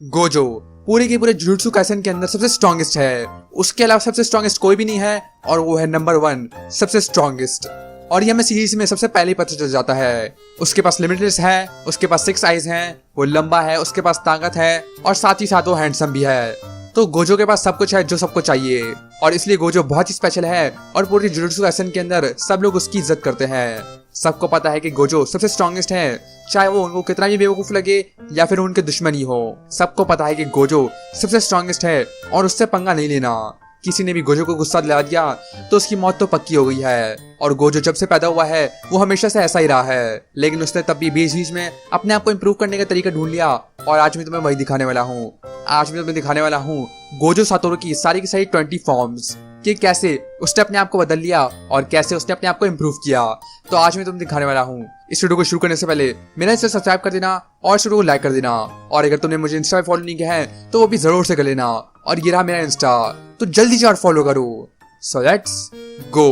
Gojo पूरे के पूरे जुजुत्सु काइसेन के अंदर सबसे स्ट्रॉन्गेस्ट है। उसके अलावा सबसे स्ट्रॉन्गेस्ट कोई भी नहीं है और वो है नंबर 1 सबसे स्ट्रॉन्गेस्ट। और ये हमें सीरीज में सबसे पहले पता चल जाता है। उसके पास लिमिटलेस है, उसके पास 6 आइज हैं, वो लंबा है, उसके पास ताकत है और साथ ही साथ वो हैंडसम भी है। तो गोजो के पास सब कुछ है जो सबको चाहिए और इसलिए गोजो बहुत ही स्पेशल है और पूरे जुजुत्सु काइसेन के अंदर सब लोग उसकी इज्जत करते हैं। सबको पता है कि गोजो सबसे स्ट्रॉन्गेस्ट है, चाहे वो उनको कितना भी बेवकूफ लगे या फिर उनके दुश्मनी हो। सबको पता है कि गोजो सबसे स्ट्रॉन्गेस्ट है और उससे पंगा नहीं लेना। किसी ने भी गोजो को गुस्सा दिला दिया तो उसकी मौत तो पक्की हो गई है। और गोजो जब से पैदा हुआ है वो हमेशा से ऐसा ही रहा है, लेकिन उसने तब भी बीच बीच में अपने आप को इम्प्रूव करने का तरीका ढूंढ लिया। और आज मैं तुम्हें वही दिखाने वाला हूँ। आज मैं तुम्हें दिखाने वाला हूँ गोजो सातोरू की सारी 20 फॉर्म्स, कि कैसे उसने अपने आप को बदल लिया और कैसे उसने अपने आप को इम्प्रूव किया। तो आज मैं तुम्हें दिखाने वाला हूँ। इस वीडियो को शुरू करने से पहले मेरा इसे सब्सक्राइब कर देना और इस वीडियो को लाइक कर देना। और अगर तुमने मुझे इंस्टा पे फॉलो नहीं किया है तो वो भी जरूर से कर लेना। और ये रहा मेरा इंस्टा, तो जल्दी से फॉलो करो। So let's go.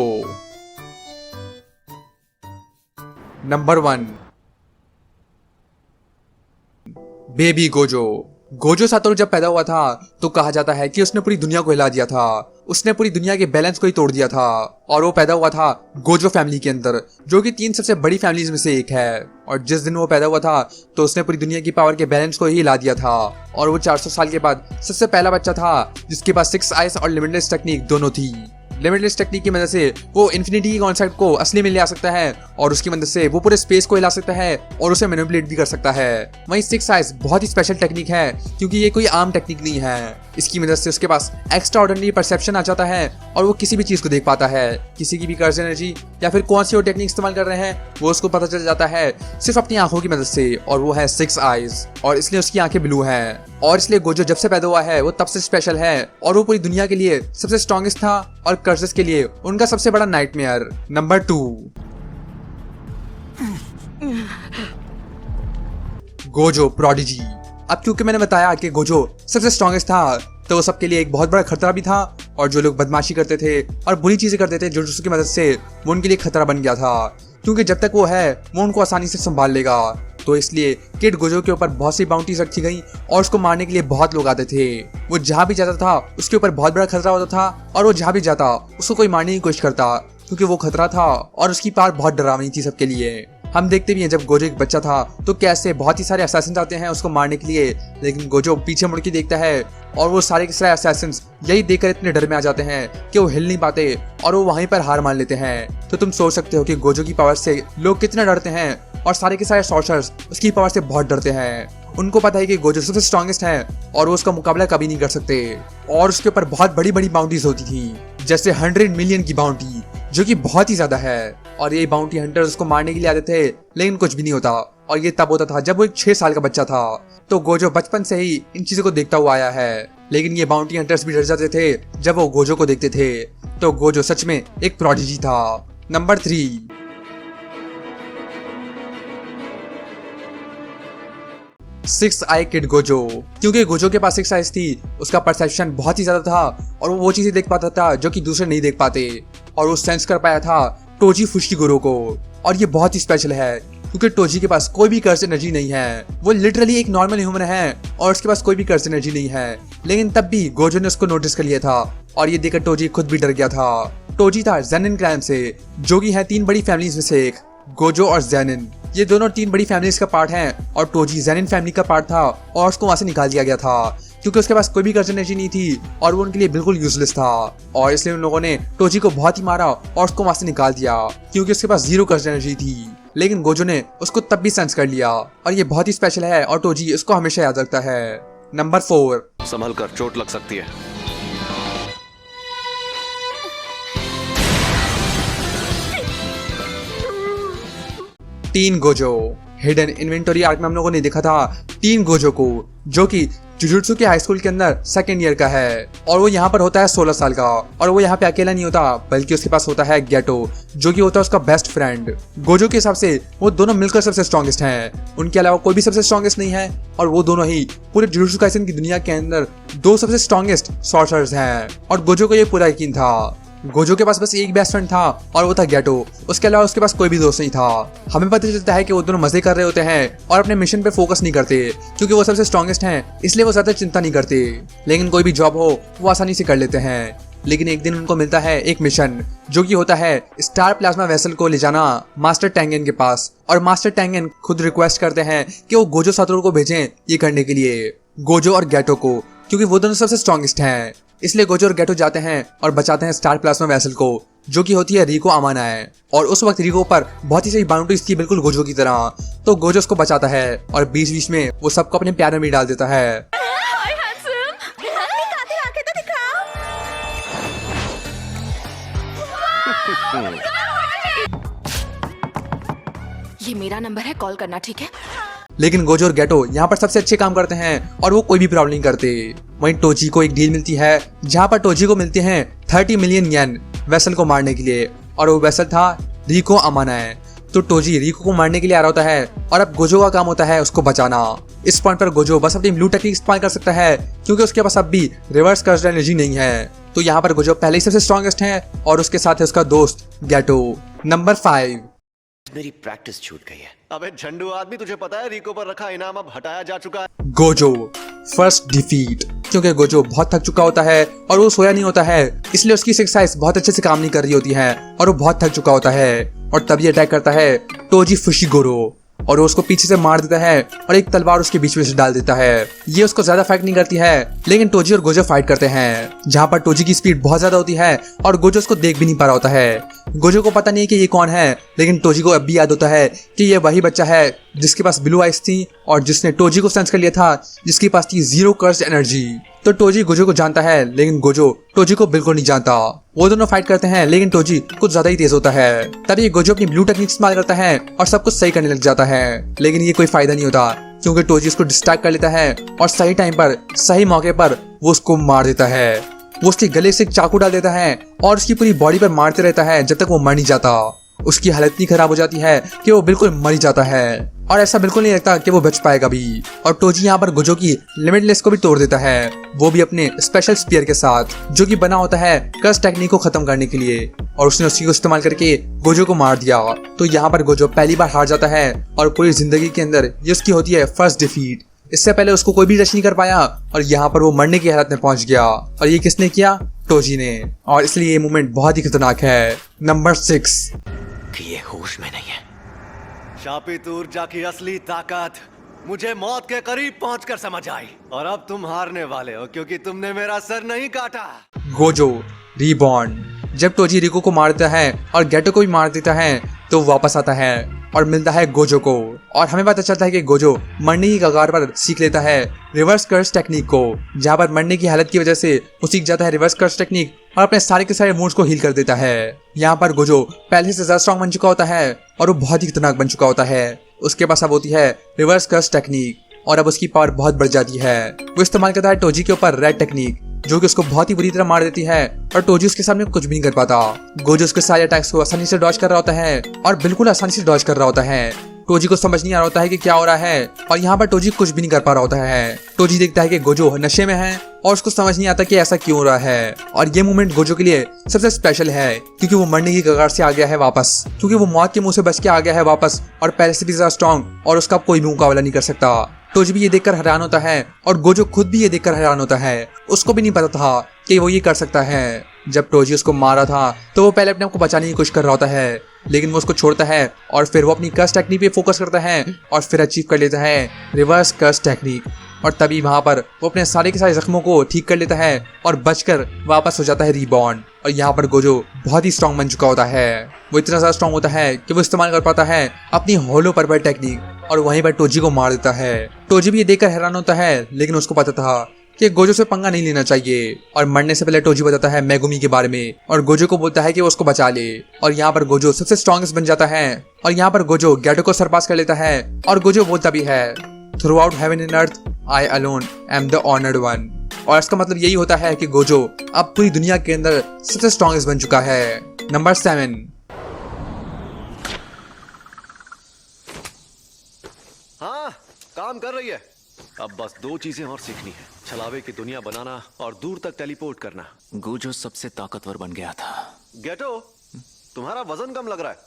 Number 1 baby Gojo. Gojo Satoru जब पैदा हुआ था तो कहा जाता है कि उसने पूरी दुनिया को हिला दिया था। उसने पूरी दुनिया के बैलेंस को ही तोड़ दिया था। और वो पैदा हुआ था गोजो फैमिली के अंदर, जो कि 3 सबसे बड़ी फैमिलीज में से एक है। और जिस दिन वो पैदा हुआ था तो उसने पूरी दुनिया की पावर के बैलेंस को ही हिला दिया था। और वो 400 साल के बाद सबसे पहला बच्चा था जिसके पास 6 आइज और लिमिटलेस टेक्निक दोनों थी। लिमिटलेस टेक्निक की मदद से वो इन्फिनिटी की कॉन्सेप्ट को असली में ले आ सकता है और उसकी मदद से वो पूरे स्पेस को हिला सकता है और उसे मैनिपुलेट भी कर सकता है। वहीं 6 आइज बहुत ही स्पेशल टेक्निक है क्योंकि ये कोई आम टेक्निक नहीं है। इसकी मदद से उसके पास एक्स्ट्रा ऑर्डिनरी परसेप्शन आ जाता है और वो किसी भी चीज को देख पाता है। किसी की भी कर्ज एनर्जी या फिर कौन सी और टेक्निक इस्तेमाल कर रहे हैं वो उसको पता चल जाता है सिर्फ अपनी आंखों की मदद से। और वो है 6 आइज और इसलिए उसकी आंखें ब्लू हैं। और इसलिए गोजो जब से पैदा हुआ है वो तब से स्पेशल है और वो पूरी दुनिया के लिए सबसे स्ट्रॉन्गेस्ट था और कर्जेस के लिए उनका सबसे बड़ा नाइटमेयर। Number 2 Gojo prodigy. अब क्योंकि मैंने बताया कि गोजो सबसे स्ट्रॉन्गेस्ट था तो वो सबके लिए एक बहुत बड़ा खतरा भी था। और जो लोग बदमाशी करते थे और बुरी चीजें करते थे जुजुत्सु की मदद से, वो उनके लिए खतरा बन गया था। क्योंकि जब तक वो है वो उनको आसानी से संभाल लेगा। तो इसलिए किड गोजो के ऊपर बहुत सी बाउंटीज रखी गई और उसको मारने के लिए बहुत लोग आते थे। वो जहाँ भी जाता था उसके ऊपर बहुत बड़ा खतरा होता था और वो जहाँ भी जाता उसको कोई मारने की कोशिश करता क्योंकि वो खतरा था और उसकी पावर बहुत डरावनी थी सबके लिए। हम देखते भी हैं जब गोजो एक बच्चा था तो कैसे बहुत ही सारे असैसिन्स आते हैं उसको मारने के लिए, लेकिन गोजो पीछे मुड़ के देखता है और वो सारे के सारे असैसिन्स यही देखकर इतने डर में आ जाते हैं कि वो हिल नहीं पाते और वो वहीं पर हार मान लेते हैं। तो तुम सोच सकते हो कि गोजो की पावर से लोग कितने डरते हैं और सारे के सारे सॉर्सरर्स उसकी पावर से बहुत डरते हैं। उनको पता है कि गोजो सबसे स्ट्रॉन्गेस्ट है और वो उसका मुकाबला कभी नहीं कर सकते। और उसके ऊपर बहुत बड़ी बड़ी बाउंटीज होती थी, जैसे 100 मिलियन की बाउंटी, जो कि बहुत ही ज्यादा है। और ये बाउंटी हंटर्स उसको मारने के लिए आते थे लेकिन कुछ भी नहीं होता। और ये तब होता था जब वो एक 6 साल का बच्चा था। तो गोजो बचपन से ही इन चीजों को देखता हुआ आया है, लेकिन ये बाउंटी हंटर्स भी डर जाते थे जब वो गोजो को देखते थे। तो गोजो सच में एक प्रोडिजी था। Number 3 6 I kid Gojo. क्योंकि गोजो के पास 6 आइज थी, उसका परसेप्शन बहुत ही ज्यादा था और वो चीजें देख पाता था जो कि दूसरे नहीं देख पाते। और वो सेंस कर पाया था टोजी फुशिगुरो को। और ये बहुत ही स्पेशल है क्योंकि टोजी के पास कोई भी कर्ज एनर्जी नहीं है। वो लिटरली एक नॉर्मल ह्यूमन है और उसके पास कोई भी कर्ज एनर्जी नहीं है, लेकिन तब भी गोजो ने उसको नोटिस कर लिया था। और ये देखकर टोजी खुद भी डर गया था। टोजी था ज़ेनिन क्लैन से, जो कि है 3 बड़ी फैमिलीज में से एक। गोजो और ज़ेनिन ये दोनों 3 बड़ी फैमिलीज का पार्ट हैं और टोजी ज़ेनिन फैमिली का पार्ट था और उसको वहां से निकाल दिया गया था क्योंकि उसके पास कोई भी कर्ज एनर्जी नहीं थी और वो उनके लिए बिल्कुल यूजलेस था। और इसलिए उन लोगों ने टोजी को बहुत ही मारा और उसको वहां से निकाल दिया क्योंकि उसके पास 0 कर्ज एनर्जी थी। लेकिन गोजो ने उसको तब भी सेंस कर लिया और ये बहुत ही स्पेशल है और टोजी इसको हमेशा याद रखता है। नंबर 4 संभल कर, चोट लग सकती है। Tin Gojo. Hidden inventory arc में हम लोगों ने देखा था टीन गोजो को, जो कि जुजुत्सु के हाई स्कूल के अंदर 2nd ईयर का है। और वो यहाँ पर होता है 16 साल का। और वो यहाँ पे अकेला नहीं होता बल्कि उसके पास होता है गेटो, जो कि होता है उसका बेस्ट फ्रेंड। गोजो के हिसाब से वो दोनों मिलकर सबसे स्ट्रॉन्गेस्ट हैं। उनके अलावा कोई भी सबसे स्ट्रॉन्गेस्ट नहीं है और वो दोनों ही पूरे जुजुत्सु काइसेन की दुनिया के अंदर 2 सबसे स्ट्रॉन्गेस्ट सॉर्सरर्स हैं। और गोजो को ये पूरा यकीन था। गोजो के पास बस एक बेस्ट फ्रेंड था और वो था गेटो। उसके अलावा उसके पास कोई भी दोस्त नहीं था। हमें पता चलता है कि वो दोनों मजे कर रहे होते हैं और अपने मिशन पे फोकस नहीं करते क्योंकि वो सबसे स्ट्रॉन्गेस्ट हैं, इसलिए वो ज्यादा चिंता नहीं करते। लेकिन कोई भी जॉब हो वो आसानी से कर लेते हैं। लेकिन एक दिन उनको मिलता है एक मिशन जो कि होता है स्टार प्लाज्मा वेसल को ले जाना मास्टर टैंगन के पास। और मास्टर टैंगन खुद रिक्वेस्ट करते हैं कि वो गोजो सातोरू को भेजें ये करने के लिए, गोजो और गेटो को, क्योंकि वो दोनों सबसे स्ट्रॉन्गेस्ट हैं। इसलिए गोजो और गेटो जाते हैं और बचाते हैं स्टार प्लाज्मा वेसल को, जो कि होती है रिको अमाना है। और उस वक्त रिको पर बहुत ही सही बाउंड्रीज थी, बिल्कुल गोजो की तरह। तो गोजो उसको बचाता है और बीच बीच में वो सबको अपने प्यार में डाल देता है। हाय हैंडसम, दिखाते आके तो दिखाओ। ये मेरा नंबर है, कॉल करना, ठीक है? लेकिन गोजो और गेटो यहाँ पर सबसे अच्छे काम करते हैं और वो कोई भी प्रॉब्लम नहीं करते। वहीं टोजी को एक डील मिलती है जहाँ पर टोजी को मिलते हैं 30 मिलियन येन वेसल को मारने के लिए, और वो वेसल था रिको अमाना है। तो टोजी रिको को मारने के लिए आ रहा होता है और अब गोजो का काम होता है उसको बचाना। इस पॉइंट पर गोजो बस अपनी ब्लू टेक्निक इस्तेमाल कर सकता है क्योंकि उसके पास अब भी रिवर्स कर्स्ड एनर्जी नहीं है। तो यहाँ पर गोजो पहले ही सबसे स्ट्रॉन्गेस्ट है और उसके साथ है उसका दोस्त गेटो। नंबर 5, मेरी प्रैक्टिस छूट गई है। अबे झंडू आदमी, तुझे पता है रिको पर रखा इनाम अब हटाया जा चुका है। Gojo first defeat. क्योंकि गोजो बहुत थक चुका होता है और वो सोया नहीं होता है, इसलिए उसकी एक्सरसाइज बहुत अच्छे से काम नहीं कर रही होती है और वो बहुत थक चुका होता है। और तभी अटैक करता है टोजी फुशिगोरो और वो उसको पीछे से मार देता है और एक तलवार उसके बीच में से डाल देता है। ये उसको ज्यादा इफेक्ट नहीं करती है, लेकिन टोजी और गोजो फाइट करते हैं जहाँ पर टोजी की स्पीड बहुत ज्यादा होती है और गोजो उसको देख भी नहीं पा रहा होता है। गोजो को पता नहीं कि ये कौन है, लेकिन टोजी को अब भी याद होता है कि ये वही बच्चा है जिसके पास ब्लू आइज थी और जिसने टोजी को सेंस कर लिया था, जिसके पास थी 0 कर्स्ड एनर्जी। तो टोजी गोजो को जानता है, लेकिन गोजो टोजी को बिल्कुल नहीं जानता। वो दोनों फाइट करते हैं, लेकिन टोजी कुछ ज्यादा ही तेज होता है। तभी गोजो अपनी ब्लू टेक्निक इस्तेमाल करता है और सब कुछ सही करने लग जाता है, लेकिन ये कोई फायदा नहीं होता क्योंकि टोजी उसको डिस्ट्रैक्ट कर लेता है और सही टाइम पर सही मौके पर वो उसको मार देता है। वो उसके गले से एक चाकू डाल देता है और उसकी पूरी बॉडी पर मारते रहता है जब तक वो मर नहीं जाता। उसकी हालत इतनी खराब हो जाती है कि वो बिल्कुल मर ही जाता है और ऐसा बिल्कुल नहीं लगता कि वो बच पाएगा भी। और टोजी यहाँ पर गोजो की लिमिटलेस को भी तोड़ देता है, वो भी अपने स्पेशल स्पीयर के साथ, जो कि बना होता है कर्स टेक्निक को खत्म करने के लिए। और उसने उसी को इस्तेमाल करके गोजो को मार दिया। तो यहाँ पर गोजो पहली बार हार जाता है और पूरी जिंदगी के अंदर ये उसकी होती है फर्स्ट डिफीट। इससे पहले उसको कोई भी रश नहीं कर पाया और यहाँ पर वो मरने की हालत में पहुंच गया। और ये किसने किया? टोजी ने। और इसलिए ये मोमेंट बहुत ही खतरनाक है। नंबर 6, कि ये होश में नहीं है। शापित ऊर्जा की असली ताकत मुझे मौत के करीब पहुंचकर समझ आई, और अब तुम हारने वाले हो क्योंकि तुमने मेरा सर नहीं काटा। Gojo reborn. जब टोजी रिको को मार देता है और गेटो को भी मार देता है तो वो वापस आता है और मिलता है गोजो को। और हमें पता चलता है कि गोजो मरने की कगार पर सीख लेता है रिवर्स कर्स टेक्निक को, जहाँ पर मरने की हालत की वजह से वो सीख जाता है रिवर्स कर्स टेक्निक और अपने सारे के सारे वुंड्स को हील कर देता है। यहाँ पर गोजो पहले से ज्यादा स्ट्रॉन्ग बन चुका होता है और वो बहुत ही खतरनाक बन चुका होता है। उसके पास अब होती है रिवर्स कर्स टेक्निक और अब उसकी पावर बहुत बढ़ जाती है। वो इस्तेमाल करता है टोजी के ऊपर रेड टेक्निक, जो कि उसको बहुत ही बुरी तरह मार देती है और टोजी उसके सामने कुछ भी नहीं कर पाता। गोजो उसके सारे अटैक्स को आसानी से डॉज कर रहा होता है और बिल्कुल आसानी से डॉज कर रहा होता है। टोजी को समझ नहीं आ रहा होता है कि क्या हो रहा है और यहाँ पर टोजी कुछ भी नहीं कर पा रहा होता है। टोजी देखता है कि गोजो नशे में है और उसको समझ नहीं आता कि ऐसा क्यों हो रहा है। और ये मोमेंट गोजो के लिए सबसे स्पेशल है क्योंकि वो मरने की कगार से आ गया है वापस, क्योंकि वो मौत के मुंह से बच के आ गया है वापस और पहले से भी ज्यादा स्ट्रॉन्ग, और उसका कोई भी मुकाबला नहीं कर सकता। टोजी भी ये देखकर हैरान होता है और गोजो खुद भी ये देखकर हैरान होता है। उसको भी नहीं पता था कि वो ये कर सकता है। जब टोजी उसको मारा था तो वो पहले अपने आप को बचाने की कोशिश कर रहा होता है, लेकिन वो उसको छोड़ता है और फिर वो अपनी कर्स टेक्निक पे फोकस करता है और फिर अचीव कर लेता है रिवर्स कर्स टेक्निक। और तभी वहां पर वो अपने सारे के सारे जख्मों को ठीक कर लेता है और बचकर वापस हो जाता है रीबॉर्न। और यहाँ पर गोजो बहुत ही स्ट्रॉन्ग बन चुका होता है। वो इतना ज्यादा स्ट्रॉन्ग होता है कि वो इस्तेमाल कर पाता है अपनी होलो पर्पल टेक्निक और वहीं पर टोजी को मार देता है। टोजी भी ये देखकर हैरान होता है, लेकिन उसको पता था कि गोजो से पंगा नहीं लेना चाहिए। और मरने से पहले टोजी बताता है मेगुमी के बारे में और गोजो को बोलता है कि वो उसको बचा ले। और यहाँ पर गोजो सबसे स्ट्रॉन्गेस्ट बन जाता है और यहाँ पर गोजो गेटो को सरपास कर लेता है। और गोजो बोलता भी है, through out heaven and earth I alone am the honoured one. और इसका मतलब यही होता है कि गोजो अब पूरी दुनिया के अंदर सबसे स्ट्रॉन्गेस्ट बन चुका है। नंबर 7, हाँ, काम कर रही है। अब बस 2 चीजें और सीखनी है, छलावे की दुनिया बनाना और दूर तक टेलीपोर्ट करना। गोजो सबसे ताकतवर बन गया था। गेटो, तुम्हारा वजन कम लग रहा है,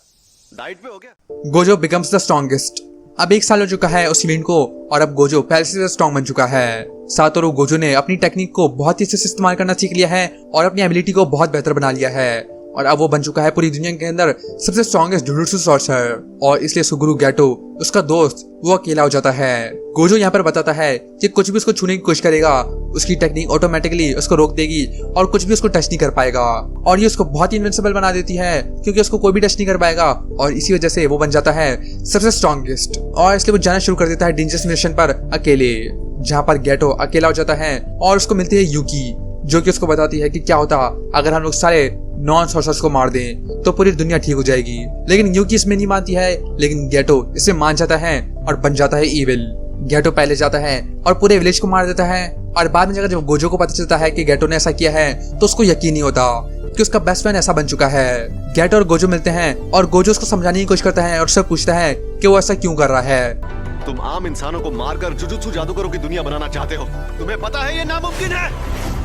डाइट पे हो गया? Gojo becomes the strongest. अब 1 साल हो चुका है उस इवेंट को और अब गोजो पहले से स्ट्रॉन्ग बन चुका है। सातोरू गोजो ने अपनी टेक्निक को बहुत ही अच्छे से इस्तेमाल करना सीख लिया है और अपनी एबिलिटी को बहुत बेहतर बना लिया है और अब वो बन चुका है पूरी दुनिया के अंदर सबसे स्ट्रॉन्गेस्ट जुजुत्सु सॉर्सर। और इसलिए उसका गुरु गेटो, उसका दोस्त, वो अकेला हो जाता है। गोजो यहाँ पर बताता है कि कुछ भी उसको छूने की कोशिश करेगा उसकी टेक्निक ऑटोमेटिकली उसको रोक देगी और कुछ भी उसको टच नहीं कर पाएगा और ये उसको बहुत ही इनविंसिबल बना देती है क्योंकि उसको कोई भी टच नहीं कर पाएगा और इसी वजह से वो बन जाता है सबसे स्ट्रॉन्गेस्ट। और इसलिए वो जाना शुरू कर देता है डेंजरस मिशन पर अकेले, जहाँ पर गेटो अकेला हो जाता है और उसको मिलती है यूकी, जो कि उसको बताती है कि क्या होता अगर हम लोग सारे नॉन सॉर्सर्स को मार दें तो पूरी दुनिया ठीक हो जाएगी। लेकिन यूकी इसमें नहीं मानती है, लेकिन गेटो इसे मान जाता है और बन जाता है इविल। गेटो पहले जाता है और पूरे विलेज को मार देता है और बाद में जब गोजो को पता चलता है कि गेटो ने ऐसा किया है तो उसको यकीन नहीं होता कि उसका बेस्ट फ्रेंड ऐसा बन चुका है। गेटो और गोजो मिलते हैं और गोजो उसको समझाने की कोशिश करता है और उससे पूछता है कि वो ऐसा क्यों कर रहा है। तुम आम इंसानों को मारकर जुजुत्सु जादूगरों की दुनिया बनाना चाहते हो, तुम्हें पता है ये नामुमकिन है।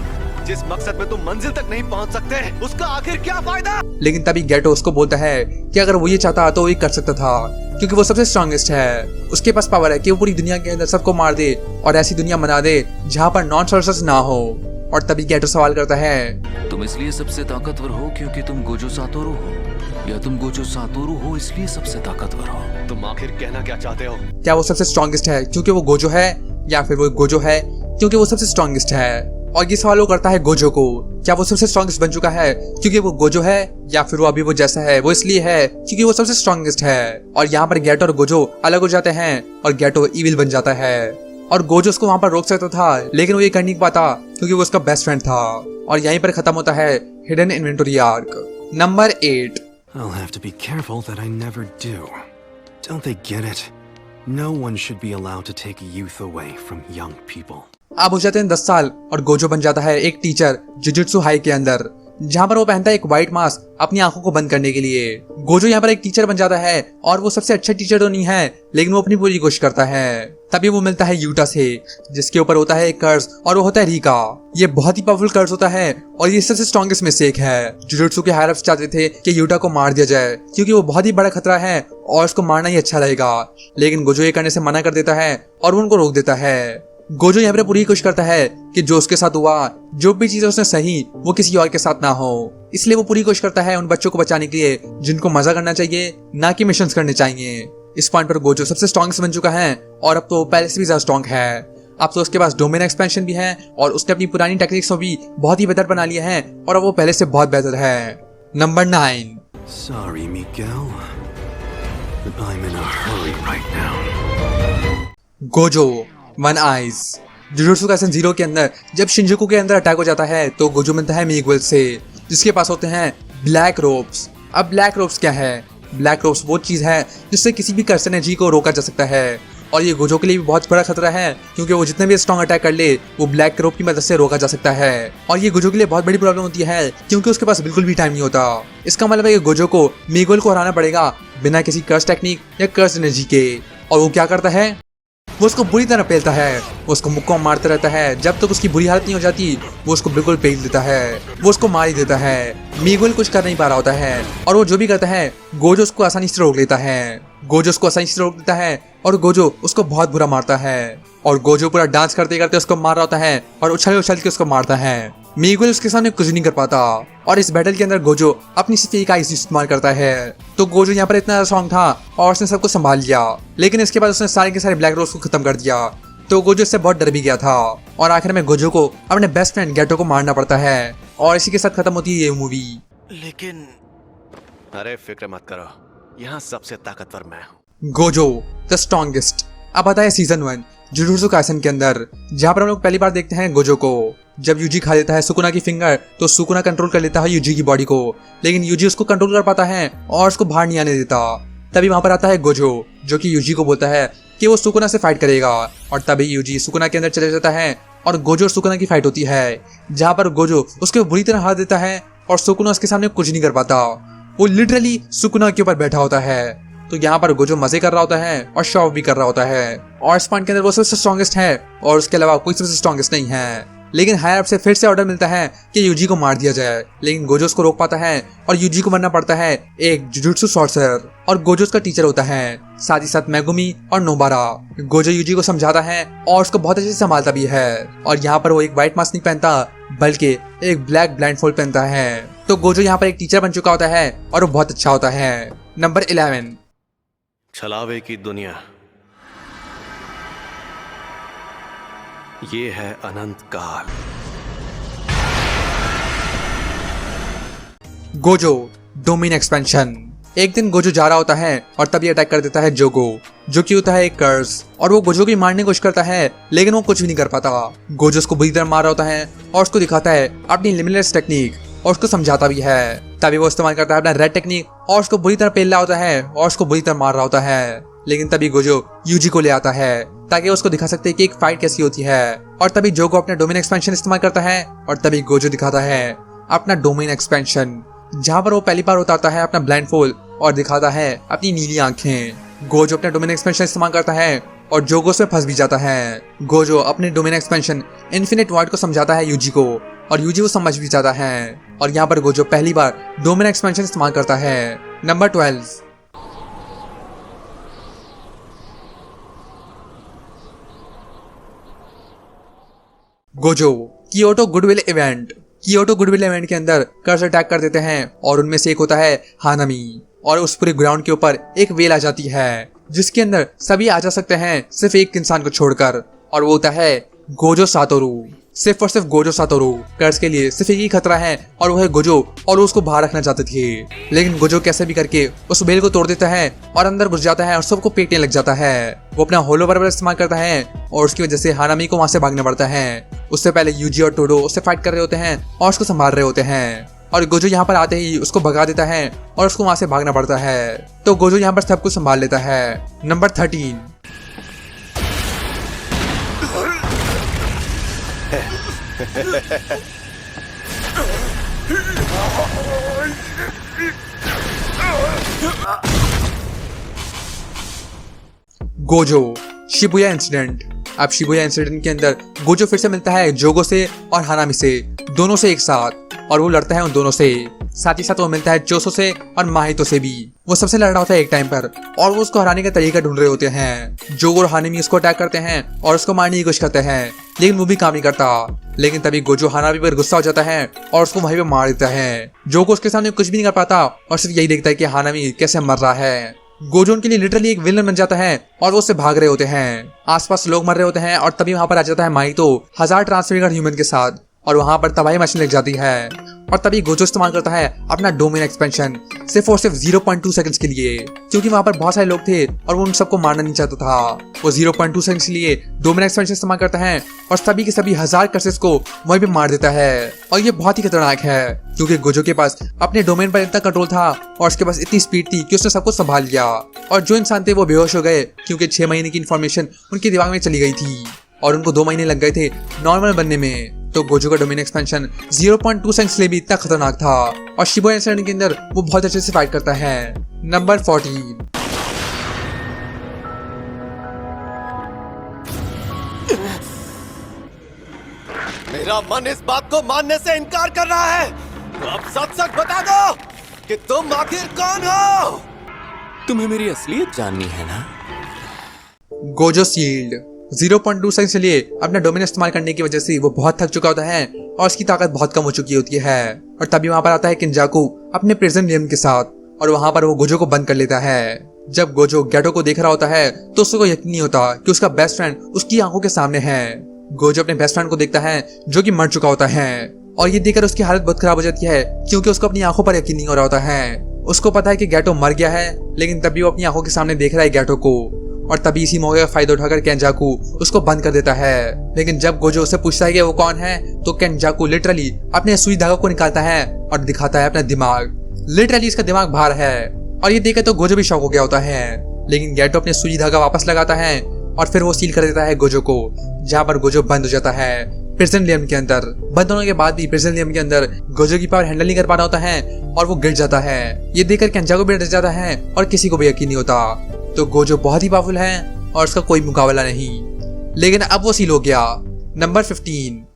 जिस मकसद में तुम मंजिल तक नहीं पहुंच सकते उसका आखिर क्या फायदा? लेकिन तभी गेटो उसको बोलता है कि अगर वो ये चाहता तो वो ये कर सकता था क्योंकि वो सबसे स्ट्रॉन्गेस्ट है। उसके पास पावर है कि वो पूरी दुनिया के अंदर सबको मार दे और ऐसी दुनिया बना दे जहाँ पर नॉन सॉर्सर्स ना हो। और तभी गेटो सवाल करता है, तुम इसलिए सबसे ताकतवर हो क्योंकि तुम गोजो सातोरू हो, या तुम गोजो सातोरू हो इसलिए सबसे ताकतवर हो? तुम आखिर कहना क्या चाहते हो? क्या वो सबसे स्ट्रॉन्गेस्ट है क्योंकि वो गोजो है या फिर वो गोजो है क्योंकि वो सबसे स्ट्रॉन्गेस्ट है? और ये सवाल वो करता है गोजो को, क्या वो सबसे स्ट्रॉन्गेस्ट बन चुका है क्योंकि वो गोजो है या फिर वो अभी वो जैसा है वो इसलिए है क्योंकि वो सबसे स्ट्रॉन्गेस्ट है? और यहाँ पर गेटो और गोजो अलग हो जाते हैं और गेटो इविल बन जाता है और गोजो उसको वहाँ पर रोक सकता था लेकिन वो ये कर नहीं पाता क्योंकि वो उसका बेस्ट फ्रेंड था। और यहीं पर खत्म होता है hidden inventory arc. Number 8। I'll have to be careful that I never do. Don't they get it? No one should be allowed to take youth away from young people. अब हो जाते हैं 10 साल और गोजो बन जाता है एक टीचर जुजुत्सु हाई के अंदर, जहाँ पर वो पहनता है एक व्हाइट मास्क अपनी आंखों को बंद करने के लिए। गोजो यहाँ पर एक टीचर बन जाता है और वो सबसे अच्छा टीचर तो नहीं है लेकिन वो अपनी पूरी कोशिश करता है। तभी वो मिलता है यूटा से जिसके ऊपर होता है एक कर्स और वो होता है रीका। ये बहुत ही पावरफुल कर्स होता है और ये सबसे स्ट्रॉन्गेस्ट में से एक है। जुजुत्सु के हायर अप्स चाहते थे कि यूटा को मार दिया जाए क्योंकि वो बहुत ही बड़ा खतरा है और उसको मारना ही अच्छा रहेगा, लेकिन गोजो ये करने से मना कर देता है और वो उनको रोक देता है। गोजो यहाँ पर पूरी कोशिश करता है कि जो उसके साथ हुआ, जो भी चीजें उसने सही, वो किसी और के साथ ना हो। इसलिए वो पूरी कोशिश करता है उन बच्चों को बचाने के लिए जिनको मजा करना चाहिए, ना कि मिशंस करने चाहिए। इस पॉइंट पर गोजो सबसे स्ट्रॉन्गेस्ट बन चुका है और अब तो पहले से भी ज्यादा स्ट्रॉन्ग है। अब तो उसके पास डोमेन एक्सपेंशन भी है और उसने अपनी पुरानी टेक्निक्स को भी बहुत ही बेहतर बना लिया है और अब वो पहले से बहुत बेहतर है। Number 9। Sorry, Miguel. But I'm in a hurry right now. Gojo one eyes. Jujutsu Kaisen 0 के अंदर जब शिनजुकू के अंदर अटैक हो जाता है तो गोजो मिलता है मिगुएल से जिसके पास होते हैं ब्लैक रोप्स। अब ब्लैक रोप्स क्या है? ब्लैक रोप्स वो चीज है जिससे किसी भी कर्स एनर्जी को रोका जा सकता है और ये गोजो के लिए भी बहुत बड़ा खतरा है क्योंकि वो जितने भी स्ट्रॉन्ग अटैक कर ले वो ब्लैक रोप की मदद से रोका जा सकता है। और ये गोजो के लिए बहुत बड़ी प्रॉब्लम होती है क्योंकि उसके पास बिल्कुल भी टाइम नहीं होता। इसका मतलब है कि गोजो को मिगुएल को हराना पड़ेगा बिना किसी कर्स टेक्निक या कर्स एनर्जी के। और वो क्या करता है? वो उसको बुरी तरह पेलता है, वो उसको मुक्का मारता रहता है जब तक उसकी बुरी हालत नहीं हो जाती। वो उसको बिल्कुल पेल देता है, वो उसको मार ही देता है। मिगुएल कुछ कर नहीं पा रहा होता है और वो जो भी करता है गोजो उसको आसानी से रोक लेता है। गोजो उसको आसानी से रोक देता है और गोजो उसको बहुत बुरा मारता है और गोजो पूरा डांस करते करते उसको मार रहा होता है और उछल उछल के उसको मारता है। मिगुएल उसके सामने कुछ नहीं कर पाता और इस बैटल के अंदर गोजो अपनी सिर्फ एक आइस इस्तेमाल करता है। तो गोजो यहाँ पर इतना स्ट्रॉन्ग था और उसने सबको संभाल लिया, लेकिन इसके बाद उसने सारे के सारे ब्लैक रोज को खत्म कर दिया। तो गोजो इससे बहुत डर भी गया था और आखिर में गोजो को अपने बेस्ट फ्रेंड गेटो को मारना पड़ता है और इसी के साथ खत्म होती है ये मूवी। लेकिन अरे फिक्र मत करो, यहाँ सबसे ताकतवर मैं हूँ। Gojo the strongest. अब आता है सीजन 1 जुजुत्सु काइसेन के अंदर, जहाँ पर हम लोग पहली बार देखते हैं गोजो को। जब यूजी खा लेता है सुकुना की फिंगर तो सुकुना कंट्रोल कर लेता है यूजी की बॉडी को, लेकिन यूजी उसको कंट्रोल कर पाता है और उसको बाहर नहीं आने देता। तभी वहां पर आता है गोजो जो कि यूजी को बोलता है कि वो सुकुना से फाइट करेगा और तभी यूजी सुकुना के अंदर चले जाता है और गोजो और सुकुना की फाइट होती है जहाँ पर गोजो उसके बुरी तरह हार देता है और सुकुना उसके सामने कुछ नहीं कर पाता। वो लिटरली सुकुना के ऊपर बैठा होता है। तो यहाँ पर गोजो मजे कर रहा होता है और शो ऑफ भी कर रहा होता है और इस पॉइंट के अंदर वो सबसे स्ट्रॉन्गेस्ट है और उसके अलावा कोई सबसे स्ट्रॉन्गेस्ट नहीं है। लेकिन हायर अप से फिर से ऑर्डर मिलता है कि यूजी को मार दिया जाए, लेकिन गोजो उसको रोक पाता है और यूजी को मरना पड़ता है एक जुजुत्सु सॉर्सरर और गोजो उसका टीचर होता है, साथ ही साथ मेगुमी और नोबारा। गोजो यूजी को समझाता है और उसको बहुत अच्छे से संभालता भी है और यहाँ पर वो एक व्हाइट मास्क नहीं पहनता बल्कि एक ब्लैक ब्लाइंडफोल्ड पहनता है। तो गोजो यहाँ पर एक टीचर बन चुका होता है और वो बहुत अच्छा होता है। नंबर 11 छलावे की दुनिया, ये है अनंत काल। Gojo domain expansion. एक दिन गोजो जा रहा होता है और तभी अटैक कर देता है जोगो, जो कि होता है एक कर्स, और वो गोजो की मारने की कोशिश करता है लेकिन वो कुछ भी नहीं कर पाता। गोजो उसको बुरी तरह मार रहा होता है और उसको दिखाता है अपनी लिमिटलेस टेक्निक और उसको समझाता भी है। तभी वो इस्तेमाल करता है अपना रेड टेक्निक और उसको बुरी तरह पेल रहा होता है और उसको बुरी तरह मार रहा होता है। लेकिन तभी गोजो यूजी को ले आता है ताकि उसको दिखा सकते हैं कि एक फाइट कैसी होती है। और तभी जोगो अपने डोमेन एक्सपेंशन इस्तेमाल करता है और तभी गोजो दिखाता है अपना डोमेन एक्सपेंशन, जहाँ पर वो पहली बार उतारता है अपना ब्लाइंडफोल्ड और दिखाता है अपनी नीली आंखें। गोजो अपने डोमेन एक्सपेंशन इस्तेमाल करता है और जोगो से फंस भी जाता है। गोजो अपने डोमेन एक्सपेंशन इन्फिनिट वॉइड को समझाता है यूजी को और यूजी वो समझ भी जाता है और यहाँ पर गोजो पहली बार डोमेन एक्सपेंशन इस्तेमाल करता है। Number 12 Gojo Kyoto goodwill event. Kyoto goodwill event के अंदर कर्स अटैक कर देते हैं और उनमें से एक होता है हानामी और उस पूरे ग्राउंड के ऊपर एक वेल आ जाती है जिसके अंदर सभी आ जा सकते हैं सिर्फ एक इंसान को छोड़कर, और वो होता है गोजो सातोरू। सिर्फ और सिर्फ गोजो सातोरू। कर्स के लिए सिर्फ एक ही खतरा है और वो है गोजो, और वो उसको बाहर रखना चाहते थे, लेकिन गोजो कैसे भी करके उस बेल को तोड़ देता है और अंदर घुस जाता है और सबको पेटने लग जाता है। वो अपना होलो बराबर इस्तेमाल करता है और उसकी वजह से हानामी को वहां से भागना पड़ता है। उससे पहले यूजी और टोडो उससे फाइट कर रहे होते हैं और उसको संभाल रहे होते हैं और गोजो यहाँ पर आते ही उसको भगा देता है और उसको वहां से भागना पड़ता है। तो गोजो यहाँ पर सब कुछ संभाल लेता है। Number 13 Gojo Shibuya incident. अब शिबुया इंसिडेंट के अंदर गोजो फिर से मिलता है जोगो से और हानामी से, दोनों से एक साथ, और वो लड़ता है उन दोनों से। साथ ही साथ वो मिलता है चोसो से और माहितो से भी। वो सबसे लड़ रहा होता है एक टाइम पर और वो उसको हराने का तरीका ढूंढ रहे होते हैं। जोगो और हानामी उसको अटैक करते हैं और उसको मारने की कोशिश करते हैं, लेकिन वो भी काम नहीं करता। लेकिन तभी गोजो हानामी पर गुस्सा हो जाता है और उसको वहीं पे मार देता है। जोगो उसके सामने कुछ भी नहीं कर पाता और सिर्फ यही देखता है कि हानामी कैसे मर रहा है। गोजो उनके लिए लिटरली एक विलन बन जाता है और वो उससे भाग रहे होते हैं। आसपास लोग मर रहे होते हैं और तभी वहां पर आ जाता है माहितो 1000 ट्रांसफिगर ह्यूमन के साथ और वहां पर तबाही मचने लग जाती है। और तभी गोजो इस्तेमाल करता है अपना डोमेन एक्सपेंशन सिर्फ और सिर्फ 0.2 सेकंड्स के लिए, क्योंकि वहां पर बहुत सारे लोग थे और वो उन सबको मारना नहीं चाहता था। वो 0.2 सेकंड्स के लिए डोमेन एक्सपेंशन इस्तेमाल करता है और सभी के सभी 1000 कर्सेस को वहीं पे मार देता है। और ये बहुत ही खतरनाक है क्योंकि गोजो के पास अपने डोमेन पर इतना कंट्रोल था और उसके पास इतनी स्पीड थी कि उसने सब कुछ संभाल लिया। और जो इंसान थे वो बेहोश हो गए क्योंकि 6 महीने की इन्फॉर्मेशन उनके दिमाग में चली गई थी और उनको 2 महीने लग गए थे नॉर्मल बनने में। तो गोजो का डोमेन एक्सपेंशन 0.2 सेकंड्स के लिए भी इतना खतरनाक था और शिबुया इंसिडेंट के अंदर वो बहुत अच्छे से फाइट करता है। नंबर 14 मेरा मन इस बात को मानने से इनकार कर रहा है, तो अब सच सच बता दो कि तुम आखिर कौन हो। तुम्हें मेरी असलियत जाननी है ना? गोजो शील्ड 0.2 सेकंड के लिए अपना डोमेन इस्तेमाल करने की वजह से वो बहुत थक चुका होता है और उसकी ताकत बहुत कम हो चुकी होती है। और तभी वहां पर आता है किंजाकू अपने प्रिजन नियम के साथ और वहां पर वो गोजो को बंद कर लेता है। जब गोजो गैटो को देख रहा होता है तो उसको यकीन नहीं होता कि उसका बेस्ट फ्रेंड उसकी आंखों के सामने है। गोजो अपने बेस्ट फ्रेंड को देखता है जो कि मर चुका होता है और ये देखकर उसकी हालत बहुत खराब हो जाती है क्योंकि उसको अपनी आंखों पर यकीन नहीं हो रहा होता है। उसको पता है कि गैटो मर गया है, लेकिन तभी वो अपनी आंखों के सामने देख रहा है गैटो को और तभी इसी मौके का फायदा उठाकर केंजाकू उसको बंद कर देता है। लेकिन जब गोजो उससे पूछता है कि वो कौन है तो केंजाकू लिटरली अपने सुई धागा को निकालता है और दिखाता है अपना दिमाग। लिटरली इसका दिमाग बाहर है और ये देखकर तो गोजो भी शॉक हो गया होता है। लेकिन गैटो अपने सुई धागा वापस लगाता है और फिर वो सील कर देता है गोजो को, जहाँ पर गोजो बंद हो जाता है प्रिजनियम के अंदर। बंद होने के बाद भी प्रिजनियम के अंदर गोजो की पावर हैंडल नहीं कर पा रहा होता है और वो गिर जाता है। ये देखकर केंजाको भी डर जाता है और किसी को भी यकीन नहीं होता। तो गोजो बहुत ही पावरफुल है और उसका कोई मुकाबला नहीं। लेकिन अब वो सील हो गया। नंबर 15।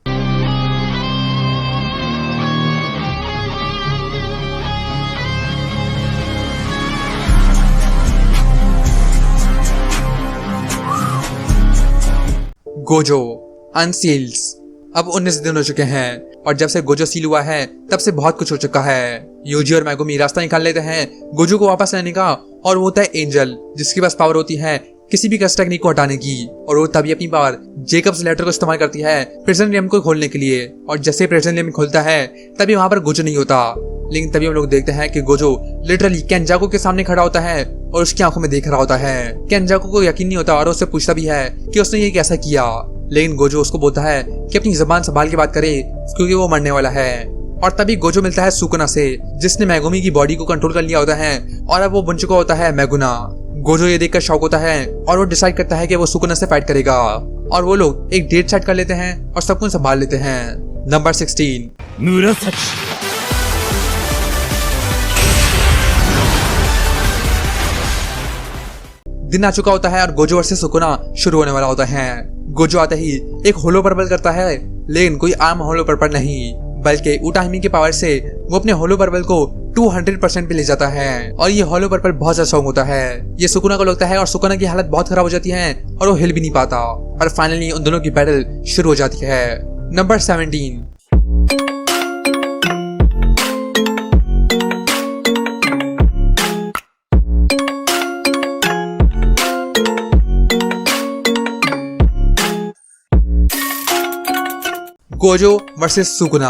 गोजो अनसील्स। अब 19 दिन हो चुके हैं और जब से गोजो सील हुआ है तब से बहुत कुछ हो चुका है। यूजी और मैगुमी रास्ता निकाल लेते हैं गोजो को वापस लाने का, और वो होता है एंजल, जिसके पास पावर होती है किसी भी कस्ट टेक्निक को हटाने की। और वो तभी अपनी पावर जेकब्स लेटर को इस्तेमाल करती है प्रिजनियम को खोलने के लिए। और जैसे प्रिजनियम खोलता है तभी वहां पर गोजो नहीं होता। लेकिन तभी हम लोग देखते हैं कि गोजो लिटरली केंजाको के सामने खड़ा होता है और उसकी आंखों में देख रहा होता है। केंजाको को यकीन नहीं होता और उससे पूछता भी है कि उसने ये कैसा किया। लेकिन गोजो उसको बोलता है कि अपनी जबान संभाल के बात करे क्योंकि वो मरने वाला है। और तभी गोजो मिलता है सुकुना से, जिसने मैगुमी की बॉडी को कंट्रोल कर लिया होता है और अब वो बन चुका होता है मैगुना। गोजो ये देखकर शॉक होता है और वो डिसाइड करता है कि वो सुकुना से फाइट करेगा। और वो लोग एक डेट सेट कर लेते हैं और सब कुछ संभाल लेते हैं। नंबर 16। दिन आ चुका होता है और गोजो वर्सेस सुकुना शुरू होने वाला होता है। गोजो आते ही एक होलो पर्पल करता है, लेकिन कोई आम होलो पर्पल नहीं, बल्कि उटाहिमी की पावर से वो अपने होलो पर्पल को 200% पे ले जाता है। और ये होलो पर्पल बहुत ज्यादा स्ट्रॉन्ग होता है। ये सुकुना को लगता है और सुकुना की हालत बहुत खराब हो जाती है और वो हिल भी नहीं पाता। और फाइनली उन दोनों की बैटल शुरू हो जाती है। Number 17। Gojo versus Sukuna.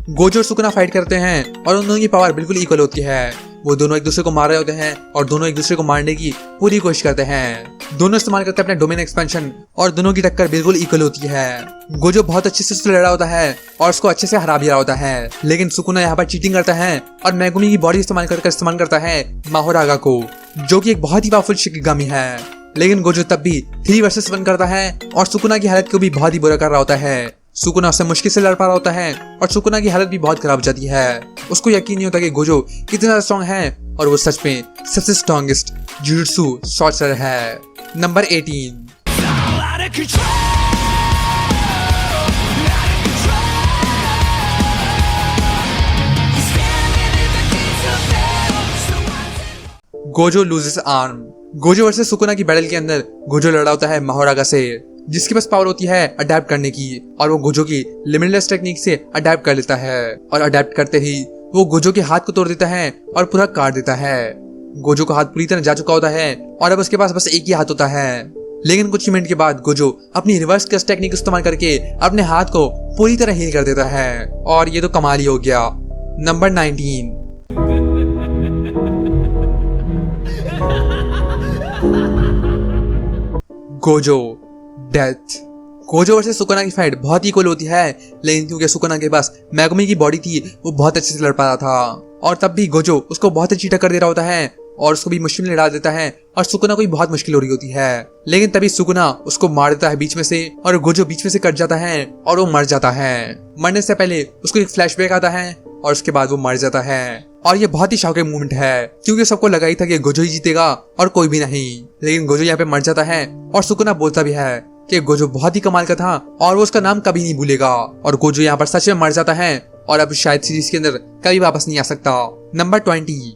Gojo और सुकुना फाइट करते हैं और उन दोनों की पावर बिल्कुल इक्वल होती है। वो दोनों एक दूसरे को मार रहे होते हैं और दोनों एक दूसरे को मारने की पूरी कोशिश करते हैं। दोनों इस्तेमाल करते हैं अपने डोमेन एक्सपेंशन और दोनों की टक्कर बिल्कुल इक्वल होती है। गोजो बहुत अच्छे से उससे लड़ा होता है और उसको अच्छे से हरा भी रहा होता है। लेकिन सुकुना यहाँ पर चीटिंग करता है और मैगुमी की बॉडी इस्तेमाल करता है माहोरागा को, जो कि एक बहुत ही पावरफुल शिकिगामी है। लेकिन गोजो तब भी 3 वर्सेस 1 करता है और सुकुना की हालत को भी बहुत ही बुरा कर रहा होता है। सुकुना उससे मुश्किल से लड़ पा रहा होता है और सुकुना की हालत भी बहुत खराब हो जाती है। उसको यकीन नहीं होता कि गोजो कितना ज्यादा स्ट्रॉन्ग है और वो सच में सबसे स्ट्रॉन्गेस्ट जुजुत्सु सॉर्सरर है। Number 18। Gojo loses arm. Gojo versus Sukuna की बैटल के अंदर गोजो लड़ा होता है माहोरागा से, जिसके पास पावर होती है अडेप्ट करने की। और वो गोजो की लिमिटलेस टेक्निक से अडेप्ट कर लेता है और अडेप्ट करते ही वो गोजो के हाथ को तोड़ देता है और पूरा काट देता है। गोजो का हाथ पूरी तरह जा चुका होता है और अब उसके पास बस एक ही हाथ होता है। लेकिन कुछ मिनट के बाद गोजो अपनी रिवर्स कस्ट टेक्निक इस्तेमाल करके अपने हाथ को पूरी तरह हील कर देता है और ये तो कमाल ही हो गया। Number 19। Gojo death. Gojo versus Sukuna की फाइट बहुत ही इक्वल होती है, लेकिन क्योंकि सुकुना के पास मैगुमी की बॉडी थी वो बहुत अच्छे से लड़ पा रहा था। और तब भी गोजो उसको बहुत अच्छी टक्कर दे रहा होता है और उसको भी मुश्किल में डाल देता है और सुकुना को भी बहुत मुश्किल हो रही होती है। लेकिन तभी सुकुना उसको मार देता है बीच में से और गोजो बीच में से कट जाता है और वो मर जाता है। मरने से पहले उसको एक फ्लैशबैक आता है और उसके बाद वो मर जाता है। और ये बहुत ही शॉकिंग मूवमेंट है क्योंकि सबको लगा ही था कि गोजो ही जीतेगा और कोई भी नहीं। लेकिन गोजो यहाँ पे मर जाता है और सुकुना बोलता भी है कि गोजो बहुत ही कमाल का था और वो उसका नाम कभी नहीं भूलेगा। और गोजो यहाँ पर सच में मर जाता है और अब शायद सीरीज के अंदर कभी वापस नहीं आ सकता। Number 20।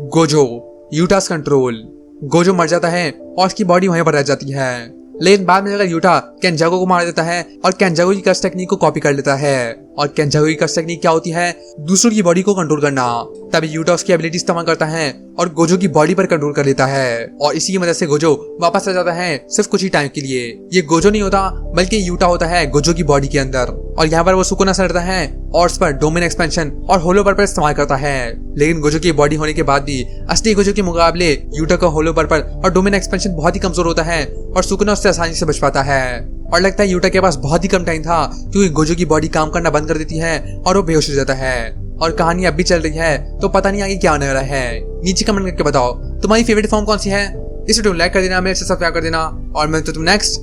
Gojo Yuta's control. Gojo मर जाता है और उसकी बॉडी वहीं पर रह जाती है। लेकिन बाद में अगर यूटा केंजाको को मार देता है और केंजाको की कस्ट टेक्निक को कॉपी कर लेता है। और केंजाको की कस्ट टेक्निक क्या होती है? दूसरों की बॉडी को कंट्रोल करना। तभी यूटा उसकी एबिलिटी इस्तेमाल करता है और गोजो की बॉडी पर कंट्रोल कर लेता है और इसी की मदद से गोजो वापस आ जाता है सिर्फ कुछ ही टाइम के लिए। ये गोजो नहीं होता बल्कि यूटा होता है गोजो की बॉडी के अंदर। और यहाँ पर वो सुकुना से लड़ता है और उस पर डोमेन एक्सपेंशन और होलो पर्पल इस्तेमाल करता है। लेकिन गोजो की बॉडी होने के बाद भी असली गोजो के मुकाबले यूटा का होलो पर्पल और डोमेन एक्सपेंशन बहुत ही कमजोर होता है और सुकुना उससे आसानी से बच पाता है। और लगता है यूटा के पास बहुत ही कम टाइम था क्योंकि गोजो की बॉडी काम करना बंद कर देती है और वो बेहोश हो जाता है। और कहानी अब भी चल रही है, तो पता नहीं आगे क्या होने वाला है। नीचे कमेंट करके बताओ तुम्हारी फेवरेट फॉर्म कौन सी है। इस वीडियो को लाइक कर देना, मेरे से सब्सक्राइब कर देना और मैं तो तुम नेक्स्ट